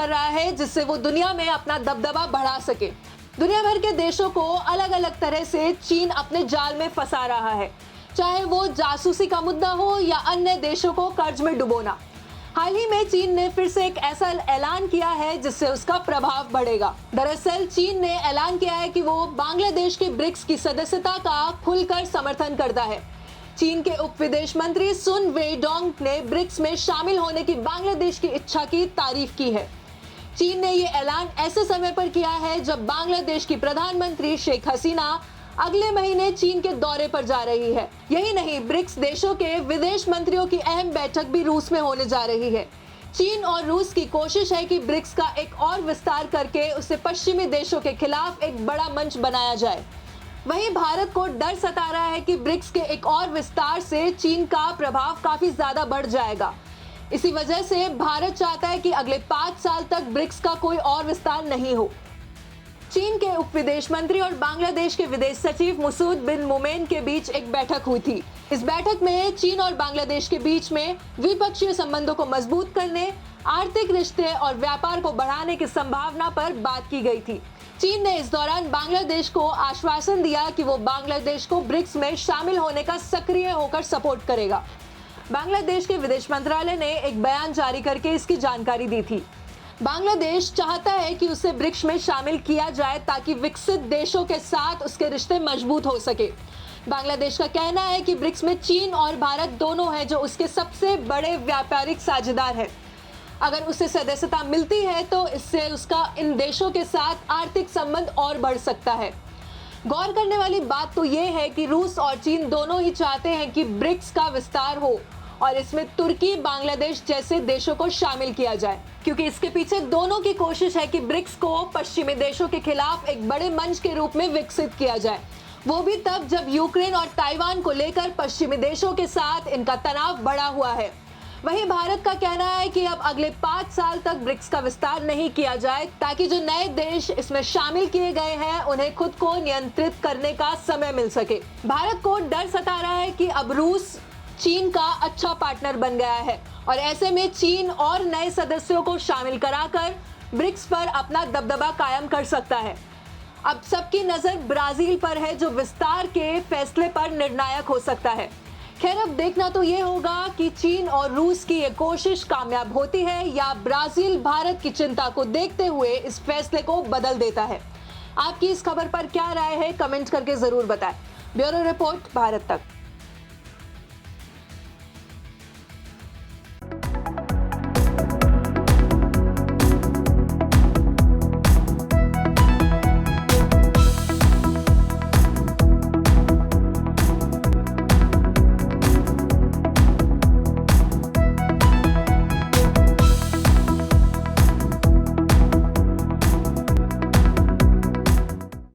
कर रहा है जिससे वो दुनिया में अपना दबदबा बढ़ा सके। दुनिया भर के देशों को अलग अलग तरह से चीन अपने जाल में फंसा रहा है, चाहे वो जासूसी का मुद्दा हो या अन्य देशों को कर्ज में डुबोना। हाल ही में चीन ने फिर से एक ऐसा ऐलान किया है जिससे उसका प्रभाव बढ़ेगा। दरअसल चीन ने ऐलान किया है कि वो बांग्लादेश की ब्रिक्स की सदस्यता का खुलकर समर्थन करता है। चीन के उप विदेश मंत्री सुन वेइडोंग ने ब्रिक्स में शामिल होने की बांग्लादेश की इच्छा की तारीफ की है। चीन ने ये ऐलान ऐसे समय पर किया है जब बांग्लादेश की प्रधानमंत्री शेख हसीना अगले महीने चीन के दौरे पर जा रही है। यही नहीं, ब्रिक्स देशों के विदेश मंत्रियों की अहम बैठक भी रूस में होने जा रही है। चीन और रूस की कोशिश है कि ब्रिक्स का एक और विस्तार करके उसे पश्चिमी देशों के खिलाफ एक बड़ा मंच बनाया जाए। वहीं भारत को डर सता रहा है कि ब्रिक्स के एक और विस्तार से चीन का प्रभाव काफी ज्यादा बढ़ जाएगा। इसी वजह से भारत चाहता है कि अगले 5 साल तक ब्रिक्स का कोई और विस्तार नहीं हो। चीन के उप विदेश मंत्री और बांग्लादेश के विदेश सचिव मसूद बिन मोमेन के बीच एक बैठक हुई थी। इस बैठक में चीन और बांग्लादेश के बीच में द्विपक्षीय संबंधों को मजबूत करने, आर्थिक रिश्ते और व्यापार को बढ़ाने की संभावना पर बात की गई थी। चीन ने इस दौरान बांग्लादेश को आश्वासन दिया कि वो बांग्लादेश को ब्रिक्स में शामिल होने का सक्रिय होकर सपोर्ट करेगा। बांग्लादेश के विदेश मंत्रालय ने एक बयान जारी करके इसकी जानकारी दी थी। बांग्लादेश चाहता है कि उसे ब्रिक्स में शामिल किया जाए ताकि विकसित देशों के साथ उसके रिश्ते मजबूत हो सके। बांग्लादेश का कहना है कि ब्रिक्स में चीन और भारत दोनों हैं जो उसके सबसे बड़े व्यापारिक साझेदार हैं। अगर उसे सदस्यता मिलती है तो इससे उसका इन देशों के साथ आर्थिक संबंध और बढ़ सकता है। गौर करने वाली बात तो ये है कि रूस और चीन दोनों ही चाहते हैं कि ब्रिक्स का विस्तार हो और इसमें तुर्की, बांग्लादेश जैसे देशों को शामिल किया जाए, क्योंकि इसके पीछे दोनों की कोशिश है कि ब्रिक्स को पश्चिमी देशों के खिलाफ एक बड़े मंच के रूप में विकसित किया जाए, वो भी तब जब यूक्रेन और ताइवान को लेकर पश्चिमी देशों के साथ इनका तनाव बढ़ा हुआ है। वहीं भारत का कहना है कि अब अगले 5 साल तक ब्रिक्स का विस्तार नहीं किया जाए ताकि जो नए देश इसमें शामिल किए गए हैं उन्हें खुद को नियंत्रित करने का समय मिल सके। भारत को डर सता रहा है कि अब रूस चीन का अच्छा पार्टनर बन गया है और ऐसे में चीन और नए सदस्यों को शामिल कराकर ब्रिक्स पर अपना दबदबा कायम कर सकता है। अब सबकी नजर ब्राजील पर है जो विस्तार के फैसले पर निर्णायक हो सकता है। खैर, अब देखना तो ये होगा कि चीन और रूस की ये कोशिश कामयाब होती है या ब्राजील भारत की चिंता को देखते हुए इस फैसले को बदल देता है। आपकी इस खबर पर क्या राय है, कमेंट करके जरूर बताएं। ब्यूरो रिपोर्ट, भारत तक।